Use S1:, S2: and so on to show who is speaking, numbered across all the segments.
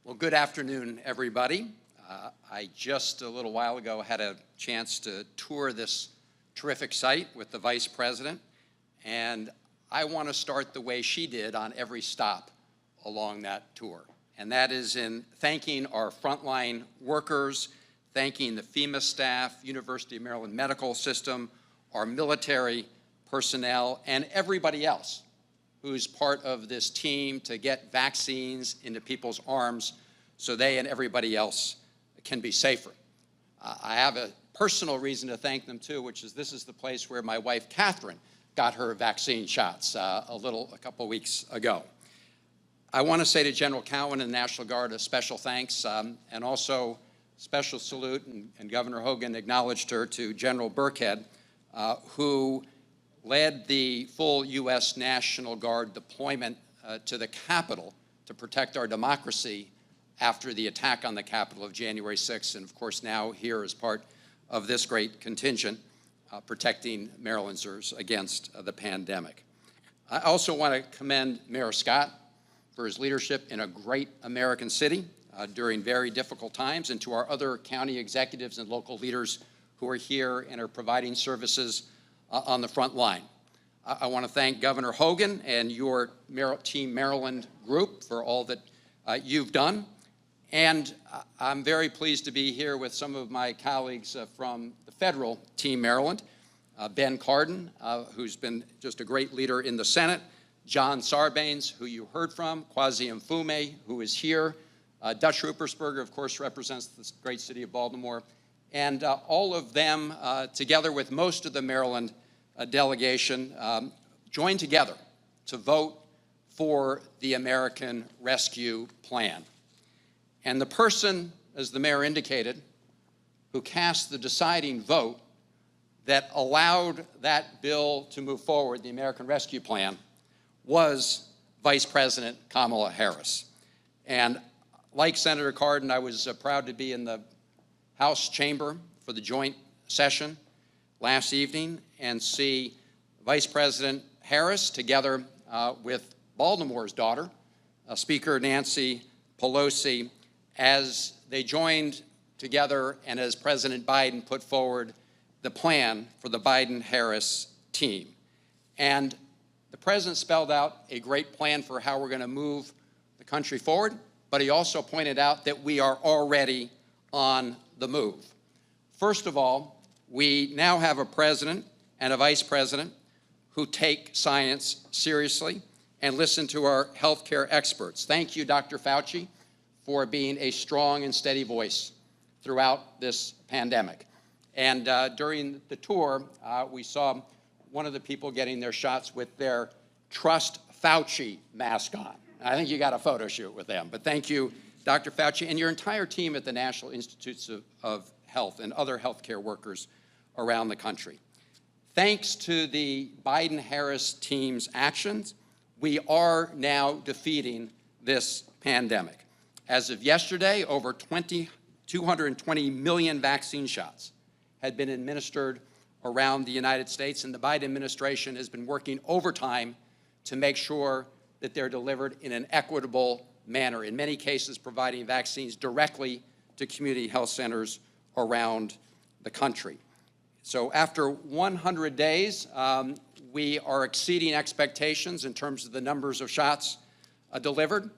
S1: Well, good afternoon, everybody. I just a little while ago had a chance to tour this terrific site with the Vice President, and I want to start the way she did on every stop along that tour, and that is in thanking our frontline workers, thanking the FEMA staff, University of Maryland Medical System, our military personnel, and everybody else who's part of this team to get vaccines into people's arms so they and everybody else can be safer. I have a personal reason to thank them too, which is this is the place where my wife, Catherine, got her vaccine shots a couple weeks ago. I want to say to General Cowan and the National Guard a special thanks, and also special salute, and Governor Hogan acknowledged her, to General Burkhead, who led the full U.S. National Guard deployment to the Capitol to protect our democracy after the attack on the Capitol of January 6th, and of course now here as part of this great contingent protecting Marylanders against the pandemic. I also want to commend Mayor Scott for his leadership in a great American city during very difficult times, and to our other county executives and local leaders who are here and are providing services on the front line. I want to thank Governor Hogan and your Team Maryland group for all that you've done. And I'm very pleased to be here with some of my colleagues from the federal Team Maryland, Ben Cardin, who's been just a great leader in the Senate, John Sarbanes, who you heard from, Kwasi Mfume, who is here, Dutch Ruppersberger, of course, represents the great city of Baltimore, and all of them, together with most of the Maryland delegation, joined together to vote for the American Rescue Plan. And the person, as the mayor indicated, who cast the deciding vote that allowed that bill to move forward, the American Rescue Plan, was Vice President Kamala Harris. And like Senator Cardin, I was proud to be in the House chamber for the joint session last evening and see Vice President Harris together with Baltimore's daughter, Speaker Nancy Pelosi, as they joined together and as President Biden put forward the plan for the Biden-Harris team. And the president spelled out a great plan for how we're going to move the country forward, but he also pointed out that we are already on the move. First of all, we now have a president and a vice president who take science seriously and listen to our healthcare experts. Thank you, Dr. Fauci, for being a strong and steady voice throughout this pandemic. And during the tour, we saw one of the people getting their shots with their Trust Fauci mask on. I think you got a photo shoot with them, but thank you, Dr. Fauci, and your entire team at the National Institutes of Health and other healthcare workers around the country. Thanks to the Biden-Harris team's actions, we are now defeating this pandemic. As of yesterday, over 220 million vaccine shots had been administered around the United States, and the Biden administration has been working overtime to make sure that they're delivered in an equitable manner, in many cases providing vaccines directly to community health centers around the country. So after 100 days, we are exceeding expectations in terms of the numbers of shots delivered,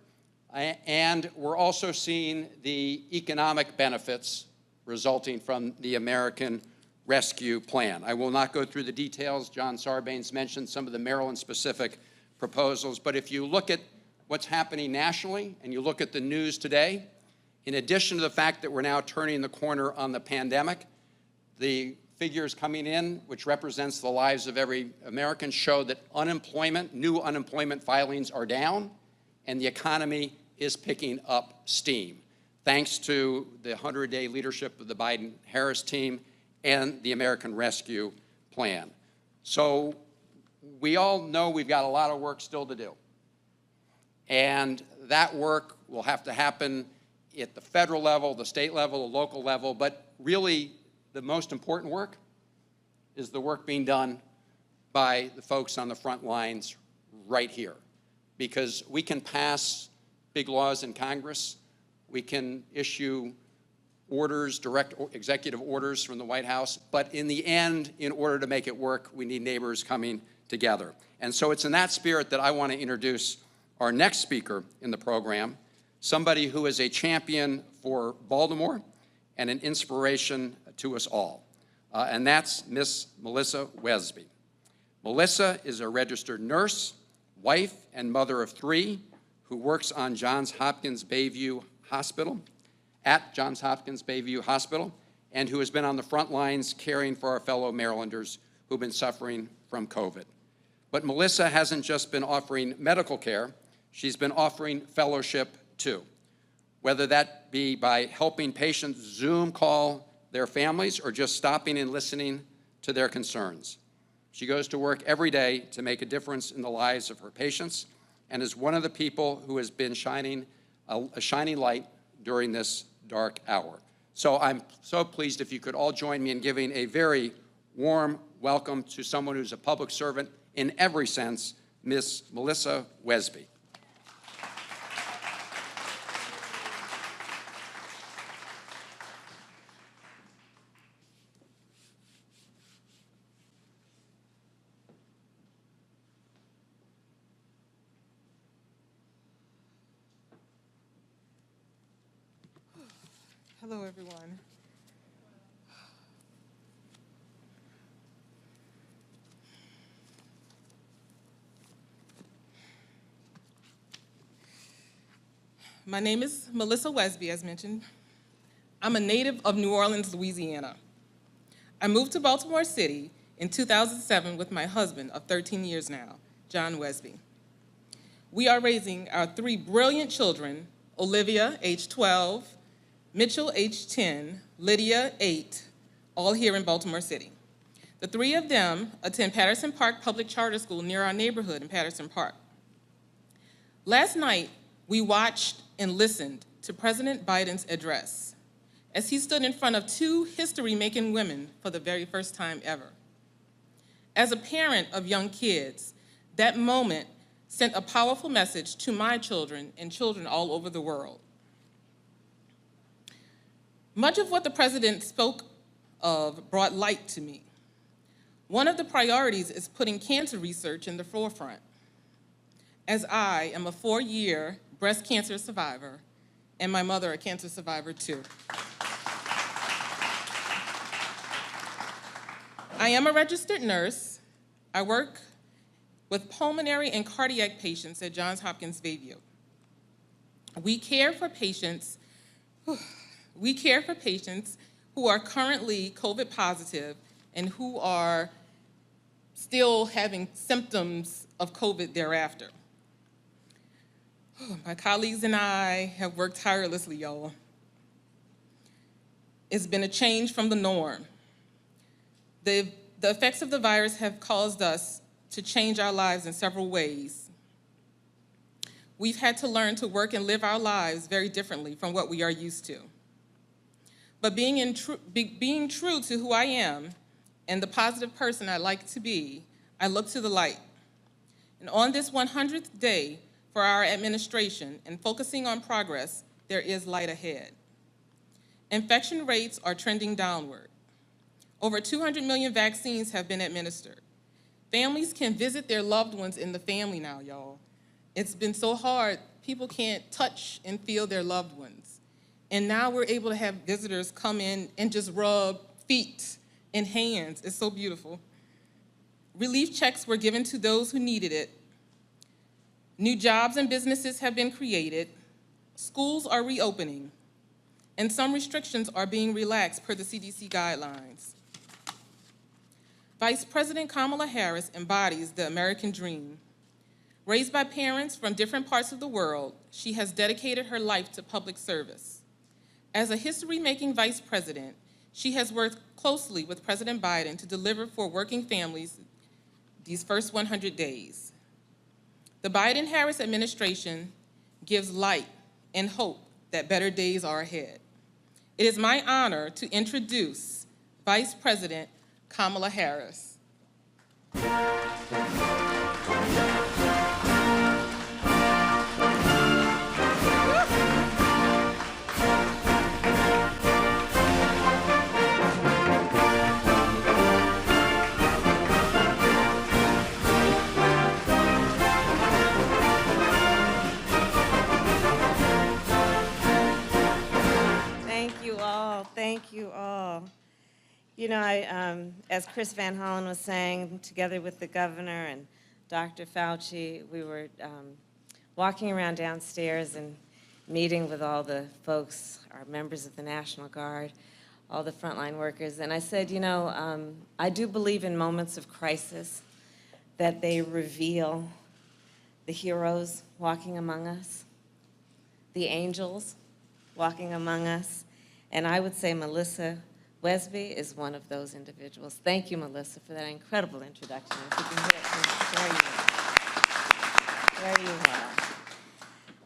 S1: and we're also seeing the economic benefits resulting from the American Rescue Plan. I will not go through the details. John Sarbanes mentioned some of the Maryland-specific proposals, but if you look at what's happening nationally and you look at the news today, in addition to the fact that we're now turning the corner on the pandemic, the figures coming in, which represents the lives of every American, show that new unemployment filings are down and the economy is picking up steam, thanks to the 100-day leadership of the Biden-Harris team and the American Rescue Plan. So we all know we've got a lot of work still to do. And that work will have to happen at the federal level, the state level, the local level, but really the most important work is the work being done by the folks on the front lines right here. Because we can pass big laws in Congress, We can issue orders, direct executive orders from the White House, but in the end, in order to make it work, we need neighbors coming together. And so it's in that spirit that I want to introduce our next speaker in the program, somebody who is a champion for Baltimore and an inspiration to us all. And that's Miss Melisa Wesby. Melisa is a registered nurse, wife, and mother of 3 who works on Johns Hopkins Bayview Hospital, at Johns Hopkins Bayview Hospital, and who has been on the front lines caring for our fellow Marylanders who've been suffering from COVID. But Melisa hasn't just been offering medical care, she's been offering fellowship too, whether that be by helping patients Zoom call their families or just stopping and listening to their concerns. She goes to work every day to make a difference in the lives of her patients and is one of the people who has been shining a shining light during this dark hour. So I'm so pleased if you could all join me in giving a very warm welcome to someone who's a public servant in every sense, Miss Melisa Wesby.
S2: Hello, everyone. My name is Melisa Wesby, as mentioned. I'm a native of New Orleans, Louisiana. I moved to Baltimore City in 2007 with my husband of 13 years now, John Wesby. We are raising our 3 brilliant children, Olivia, age 12, Mitchell, age 10, Lydia, 8, all here in Baltimore City. The 3 of them attend Patterson Park Public Charter School near our neighborhood in Patterson Park. Last night, we watched and listened to President Biden's address as he stood in front of 2 history-making women for the very first time ever. As a parent of young kids, that moment sent a powerful message to my children and children all over the world. Much of what the president spoke of brought light to me. One of the priorities is putting cancer research in the forefront, as I am a 4-year breast cancer survivor and my mother a cancer survivor too. I am a registered nurse. I work with pulmonary and cardiac patients at Johns Hopkins Bayview. We care for patients who are currently COVID positive and who are still having symptoms of COVID thereafter. My colleagues and I have worked tirelessly, y'all. It's been a change from the norm. The effects of the virus have caused us to change our lives in several ways. We've had to learn to work and live our lives very differently from what we are used to. But being true to who I am and the positive person I like to be, I look to the light. And on this 100th day for our administration and focusing on progress, there is light ahead. Infection rates are trending downward. Over 200 million vaccines have been administered. Families can visit their loved ones in the family now, y'all. It's been so hard, people can't touch and feel their loved ones. And now we're able to have visitors come in and just rub feet and hands. It's so beautiful. Relief checks were given to those who needed it. New jobs and businesses have been created. Schools are reopening. And some restrictions are being relaxed per the CDC guidelines. Vice President Kamala Harris embodies the American dream. Raised by parents from different parts of the world, she has dedicated her life to public service. As a history-making vice president, she has worked closely with President Biden to deliver for working families these first 100 days. The Biden-Harris administration gives light and hope that better days are ahead. It is my honor to introduce Vice President Kamala Harris.
S3: Thank you all. You know, as Chris Van Hollen was saying, together with the governor and Dr. Fauci, we were walking around downstairs and meeting with all the folks, our members of the National Guard, all the frontline workers, and I said, you know, I do believe in moments of crisis that they reveal the heroes walking among us, the angels walking among us, and I would say Melisa Wesby is one of those individuals. Thank you, Melisa, for that incredible introduction. If you can hear it from there you are.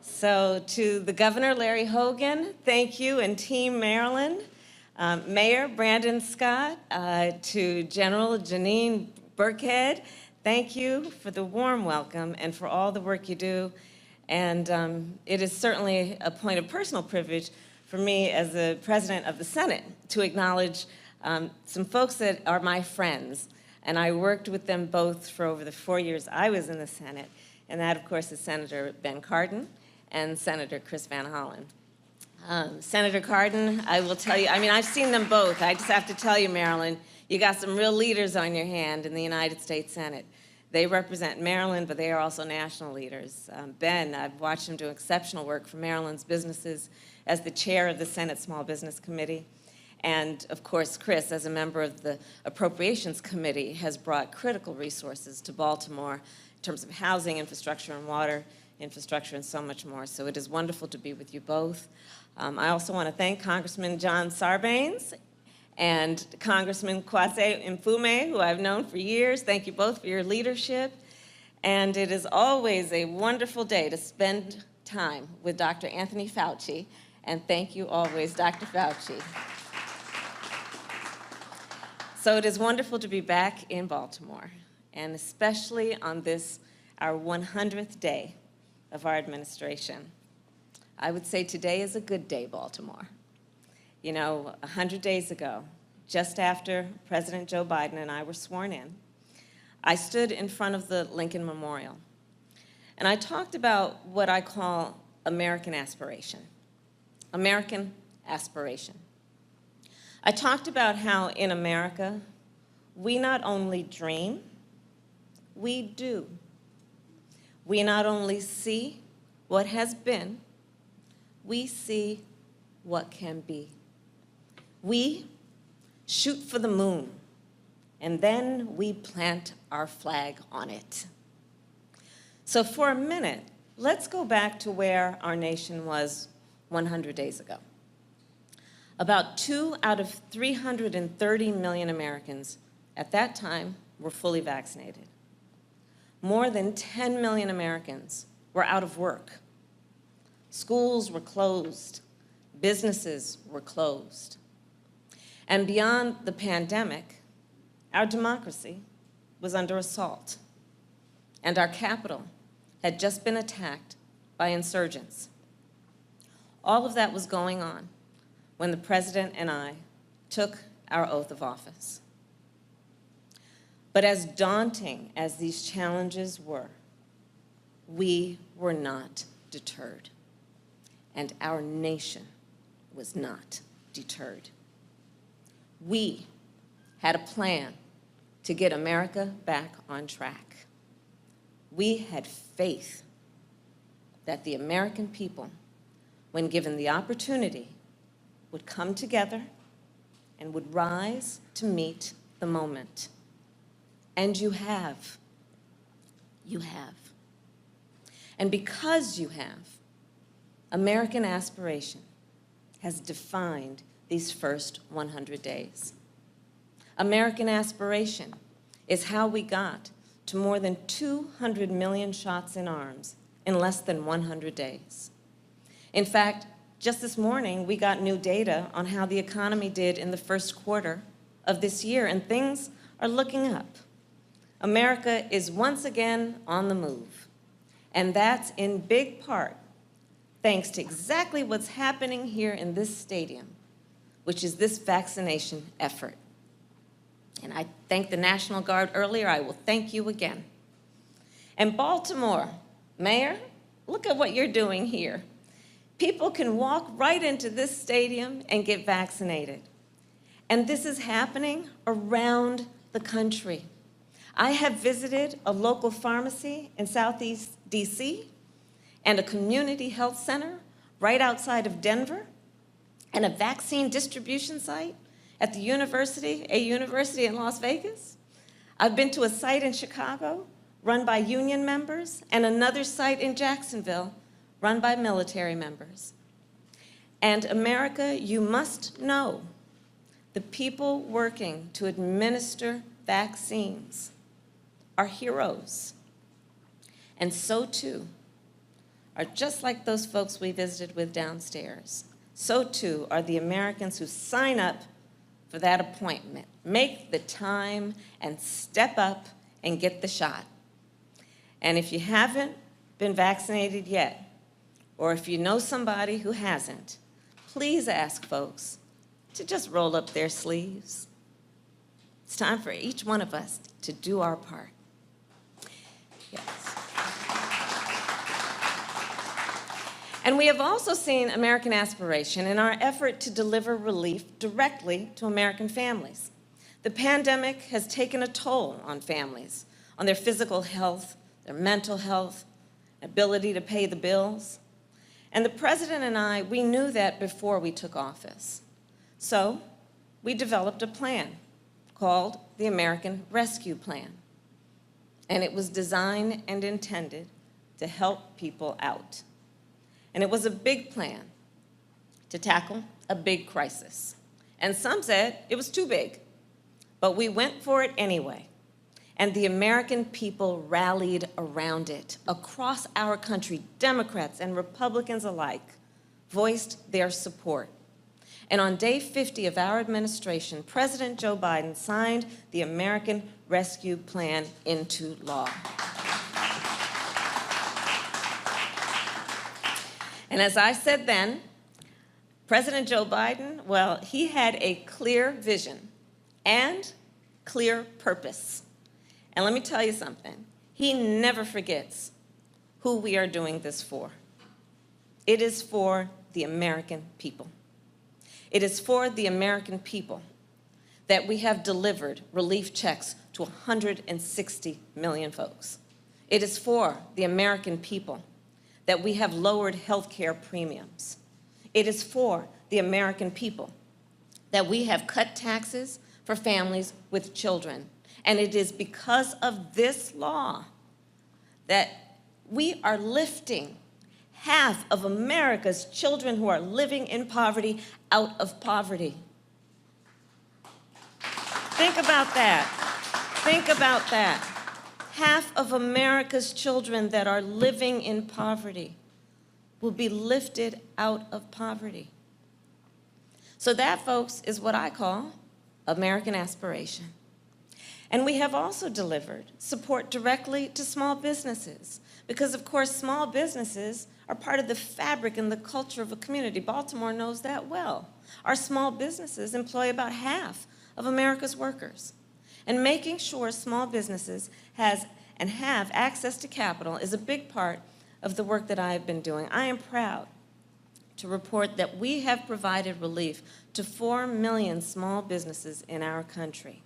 S3: So to the Governor, Larry Hogan, thank you, and Team Maryland, Mayor Brandon Scott, to General Janine Burkhead, thank you for the warm welcome and for all the work you do. And it is certainly a point of personal privilege for me as the president of the Senate to acknowledge some folks that are my friends. And I worked with them both for over the 4 years I was in the Senate. And that, of course, is Senator Ben Cardin and Senator Chris Van Hollen. Senator Cardin, I will tell you, I mean, I've seen them both. I just have to tell you, Maryland, you got some real leaders on your hand in the United States Senate. They represent Maryland, but they are also national leaders. Ben, I've watched him do exceptional work for Maryland's businesses as the chair of the Senate Small Business Committee. And of course, Chris, as a member of the Appropriations Committee, has brought critical resources to Baltimore in terms of housing, infrastructure, and water infrastructure, and so much more. So it is wonderful to be with you both. I also want to thank Congressman John Sarbanes and Congressman Kwasi Mfume, who I've known for years. Thank you both for your leadership. And it is always a wonderful day to spend time with Dr. Anthony Fauci. And thank you always, Dr. Fauci. So it is wonderful to be back in Baltimore, and especially on this, our 100th day of our administration. I would say today is a good day, Baltimore. You know, 100 days ago, just after President Joe Biden and I were sworn in, I stood in front of the Lincoln Memorial, and I talked about what I call American aspiration. American aspiration. I talked about how in America, we not only dream, we do. We not only see what has been, we see what can be. We shoot for the moon, and then we plant our flag on it. So for a minute, let's go back to where our nation was 100 days ago. About 2 out of 330 million Americans at that time were fully vaccinated. More than 10 million Americans were out of work. Schools were closed. Businesses were closed. And beyond the pandemic, our democracy was under assault, and our capital had just been attacked by insurgents. All of that was going on when the president and I took our oath of office. But as daunting as these challenges were, we were not deterred, and our nation was not deterred. We had a plan to get America back on track. We had faith that the American people, when given the opportunity, would come together and would rise to meet the moment. And you have. You have. And because you have, American aspiration has defined these first 100 days. American aspiration is how we got to more than 200 million shots in arms in less than 100 days. In fact, just this morning, we got new data on how the economy did in the first quarter of this year, and things are looking up. America is once again on the move, and that's in big part thanks to exactly what's happening here in this stadium, which is this vaccination effort. And I thanked the National Guard earlier. I will thank you again. And Baltimore, Mayor, look at what you're doing here. People can walk right into this stadium and get vaccinated. And this is happening around the country. I have visited a local pharmacy in Southeast DC and a community health center right outside of Denver and a vaccine distribution site at a university in Las Vegas. I've been to a site in Chicago run by union members and another site in Jacksonville run by military members. And America, you must know, the people working to administer vaccines are heroes. And so too are just like those folks we visited with downstairs. So too are the Americans who sign up for that appointment, make the time, and step up and get the shot. And if you haven't been vaccinated yet, or if you know somebody who hasn't, please ask folks to just roll up their sleeves. It's time for each one of us to do our part. Yes. And we have also seen American aspiration in our effort to deliver relief directly to American families. The pandemic has taken a toll on families, on their physical health, their mental health, ability to pay the bills. And the president and I, we knew that before we took office. So we developed a plan called the American Rescue Plan. And it was designed and intended to help people out. And it was a big plan to tackle a big crisis. And some said it was too big, but we went for it anyway. And the American people rallied around it. Across our country, Democrats and Republicans alike voiced their support. And on day 50 of our administration, President Joe Biden signed the American Rescue Plan into law. And as I said then, President Joe Biden, well, he had a clear vision and clear purpose. And let me tell you something, he never forgets who we are doing this for. It is for the American people. It is for the American people that we have delivered relief checks to 160 million folks. It is for the American people that we have lowered health care premiums. It is for the American people that we have cut taxes for families with children. And it is because of this law that we are lifting half of America's children who are living in poverty out of poverty. Think about that. Think about that. Half of America's children that are living in poverty will be lifted out of poverty. So that, folks, is what I call American aspiration. And we have also delivered support directly to small businesses because, of course, small businesses are part of the fabric and the culture of a community. Baltimore knows that well. Our small businesses employ about half of America's workers. And making sure small businesses have access to capital is a big part of the work that I have been doing. I am proud to report that we have provided relief to 4 million small businesses in our country.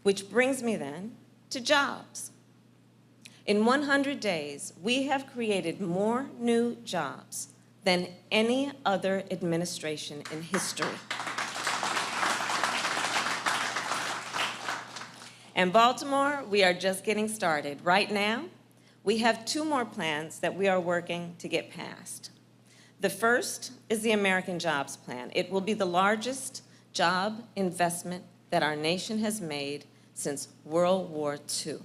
S3: Which brings me then to jobs. In 100 days, we have created more new jobs than any other administration in history. In Baltimore, we are just getting started. Right now, we have 2 more plans that we are working to get passed. The first is the American Jobs Plan. It will be the largest job investment that our nation has made since World War II.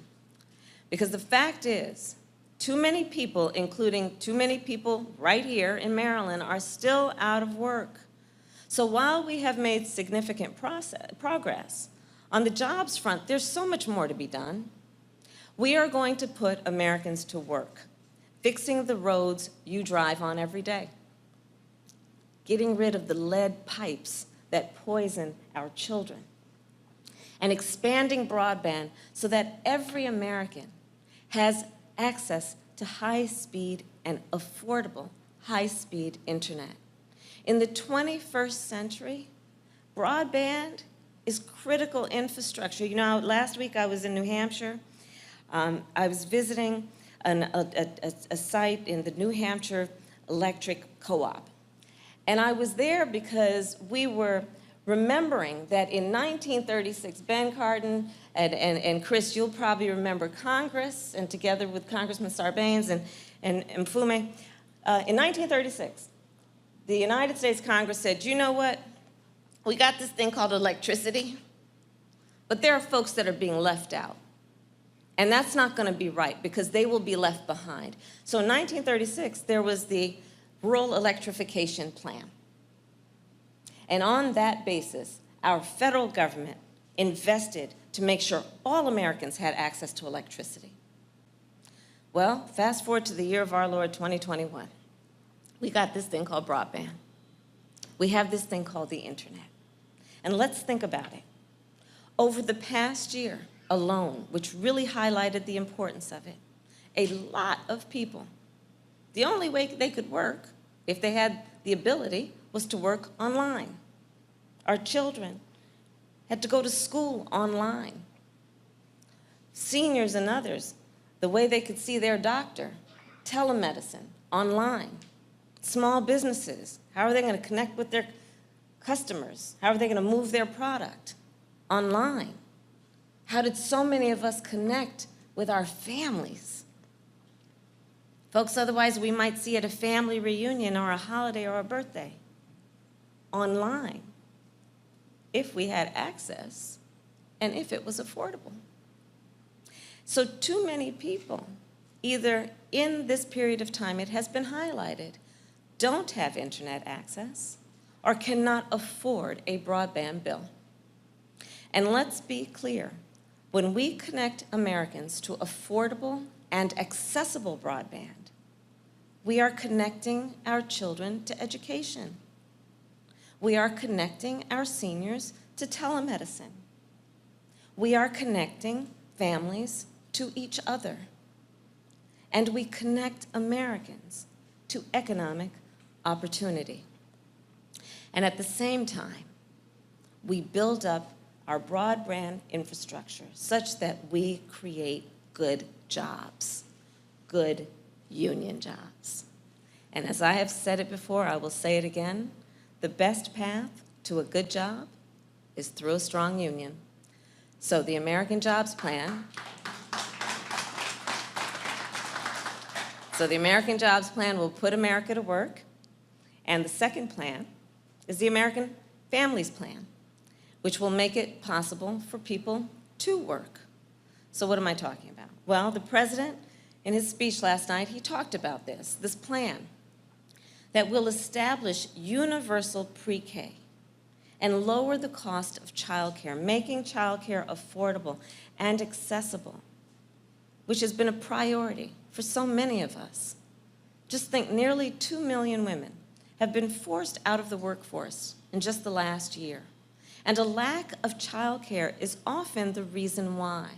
S3: Because the fact is, too many people, including too many people right here in Maryland, are still out of work. So while we have made significant progress, on the jobs front, there's so much more to be done. We are going to put Americans to work, fixing the roads you drive on every day, getting rid of the lead pipes that poison our children, and expanding broadband so that every American has access to high-speed and affordable high-speed internet. In the 21st century, broadband is critical infrastructure. You know, last week I was in New Hampshire. I was visiting a site in the New Hampshire Electric Co-op. And I was there because we were remembering that in 1936, Ben Cardin and Chris, you'll probably remember Congress, and together with Congressman Sarbanes and Mfume, in 1936, the United States Congress said, you know what? We got this thing called electricity, but there are folks that are being left out. And that's not going to be right because they will be left behind. So in 1936, there was the Rural Electrification Plan. And on that basis, our federal government invested to make sure all Americans had access to electricity. Well, fast forward to the year of our Lord 2021. We got this thing called broadband. We have this thing called the internet. And let's think about it. Over the past year alone, which really highlighted the importance of it, a lot of people, the only way they could work, if they had the ability, was to work online. Our children had to go to school online. Seniors and others, the way they could see their doctor, telemedicine, online. Small businesses, how are they going to connect with their customers? How are they going to move their product? Online. How did so many of us connect with our families? Folks, otherwise we might see at a family reunion or a holiday or a birthday. Online. If we had access and if it was affordable. So too many people, either in this period of time, it has been highlighted, don't have internet access or cannot afford a broadband bill. And let's be clear, when we connect Americans to affordable and accessible broadband, we are connecting our children to education. We are connecting our seniors to telemedicine. We are connecting families to each other. And we connect Americans to economic opportunity. And at the same time, we build up our broadband infrastructure such that we create good jobs, good union jobs. And as I have said it before, I will say it again, the best path to a good job is through a strong union. So the American Jobs Plan, will put America to work. And the second plan is the American Families Plan, which will make it possible for people to work. So what am I talking about? Well, the president, in his speech last night, he talked about this plan that will establish universal pre-K and lower the cost of childcare, making childcare affordable and accessible, which has been a priority for so many of us. Just think, nearly 2 million women have been forced out of the workforce in just the last year. And a lack of childcare is often the reason why.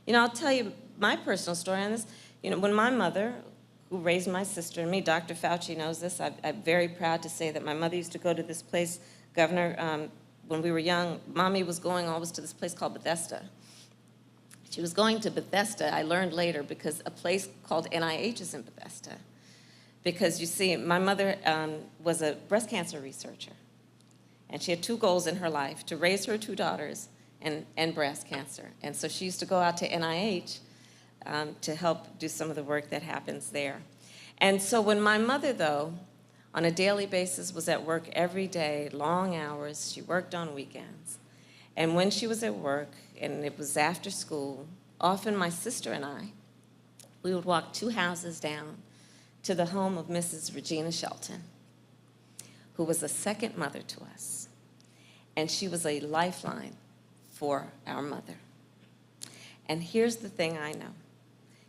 S3: You know, I'll tell you my personal story on this. You know, when my mother, who raised my sister and me, Dr. Fauci knows this, I'm very proud to say that my mother used to go to this place, Governor, when we were young, Mommy was going always to this place called Bethesda. She was going to Bethesda, I learned later, because a place called NIH is in Bethesda. Because you see, my mother was a breast cancer researcher. And she had 2 goals in her life, to raise her 2 daughters and breast cancer. And so she used to go out to NIH to help do some of the work that happens there. And so when my mother, though, on a daily basis was at work every day, long hours, she worked on weekends. And when she was at work, and it was after school, often my sister and I, we would walk 2 houses down to the home of Mrs. Regina Shelton, who was a second mother to us. And she was a lifeline for our mother. And here's the thing I know.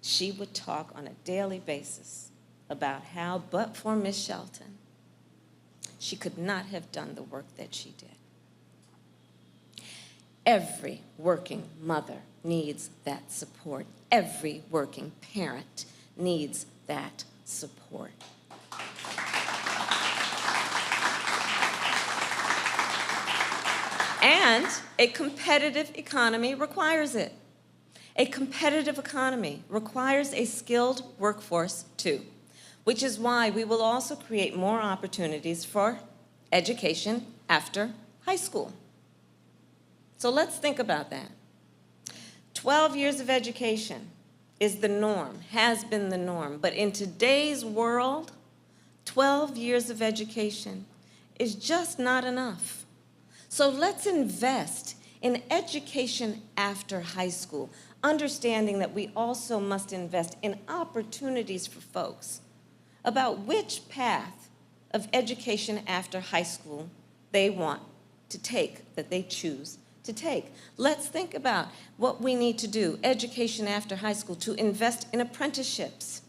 S3: She would talk on a daily basis about how, but for Miss Shelton, she could not have done the work that she did. Every working mother needs that support. Every working parent needs that support. And a competitive economy requires it. A competitive economy requires a skilled workforce too, which is why we will also create more opportunities for education after high school. So let's think about that. 12 years of education is the norm, has been the norm, but in today's world, 12 years of education is just not enough. So let's invest in education after high school, understanding that we also must invest in opportunities for folks about which path of education after high school they want to take, that they choose to take. Let's think about what we need to do, education after high school, to invest in apprenticeships.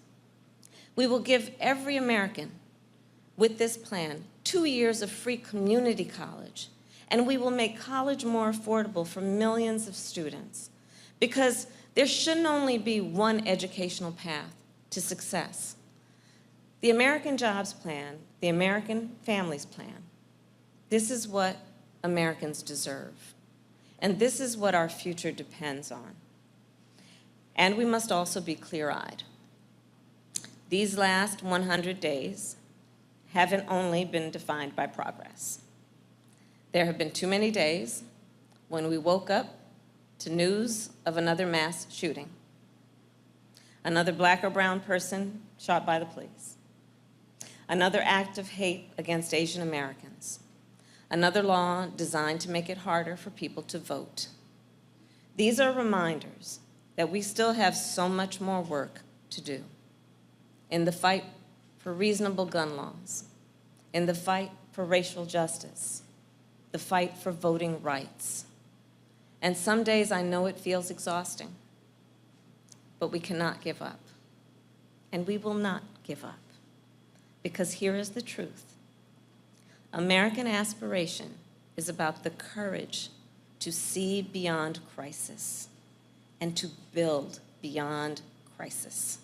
S3: We will give every American with this plan 2 years of free community college, and we will make college more affordable for millions of students, because there shouldn't only be one educational path to success. The American Jobs Plan, the American Families Plan, this is what Americans deserve. And this is what our future depends on. And we must also be clear-eyed. These last 100 days haven't only been defined by progress. There have been too many days when we woke up to news of another mass shooting, another black or brown person shot by the police, another act of hate against Asian Americans, another law designed to make it harder for people to vote. These are reminders that we still have so much more work to do in the fight for reasonable gun laws, in the fight for racial justice, the fight for voting rights. And some days I know it feels exhausting, but we cannot give up. And we will not give up, because here is the truth. American aspiration is about the courage to see beyond crisis and to build beyond crisis.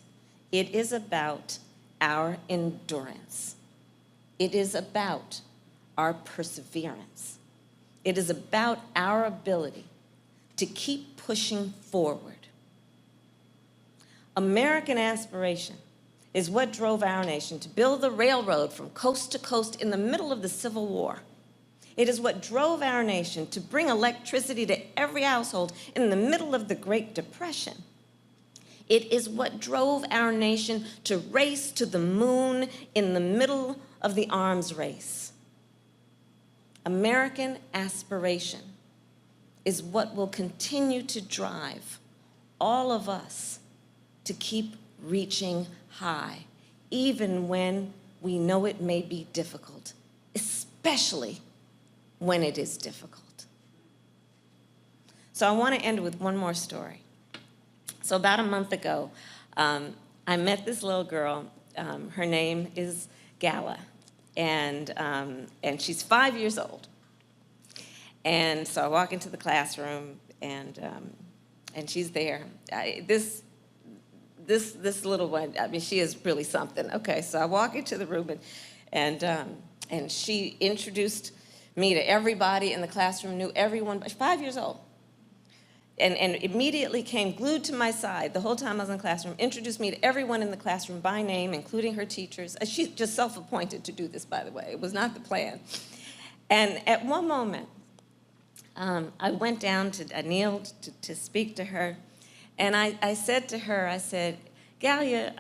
S3: It is about our endurance. It is about our perseverance. It is about our ability to keep pushing forward. American aspiration is what drove our nation to build the railroad from coast to coast in the middle of the Civil War. It is what drove our nation to bring electricity to every household in the middle of the Great Depression. It is what drove our nation to race to the moon in the middle of the arms race. American aspiration is what will continue to drive all of us to keep reaching high, even when we know it may be difficult, especially when it is difficult. So I want to end with one more story. So about a month ago, I met this little girl. Her name is Gala, and she's 5 years old. And so I walk into the classroom, and she's there. This little one, I mean, she is really something. Okay, so I walk into the room, and she introduced me to everybody in the classroom, knew everyone, but 5 years old. And immediately came glued to my side the whole time I was in the classroom, introduced me to everyone in the classroom by name, including her teachers. She's just self-appointed to do this, by the way. It was not the plan. And at one moment, I went down I kneeled to speak to her. And I said to her, I said, Galia,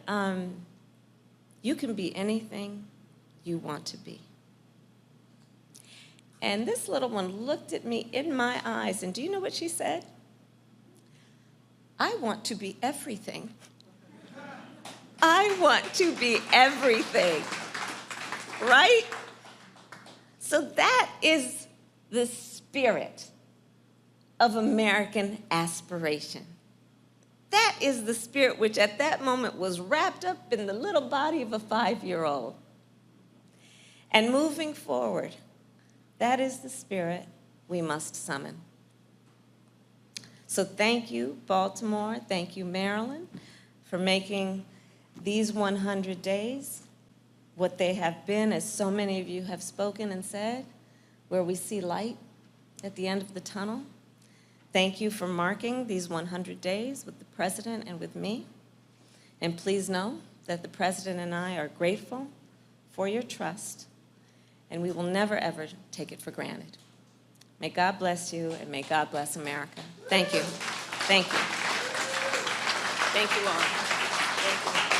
S3: you can be anything you want to be. And this little one looked at me in my eyes, and do you know what she said? I want to be everything. I want to be everything, right? So that is the spirit of American aspiration. That is the spirit which at that moment was wrapped up in the little body of a 5-year-old. And moving forward, that is the spirit we must summon. So thank you, Baltimore, thank you, Maryland, for making these 100 days what they have been, as so many of you have spoken and said, where we see light at the end of the tunnel. Thank you for marking these 100 days with the President and with me. And please know that the President and I are grateful for your trust, and we will never, ever take it for granted. May God bless you, and may God bless America. Thank you. Thank you. Thank you all. Thank you.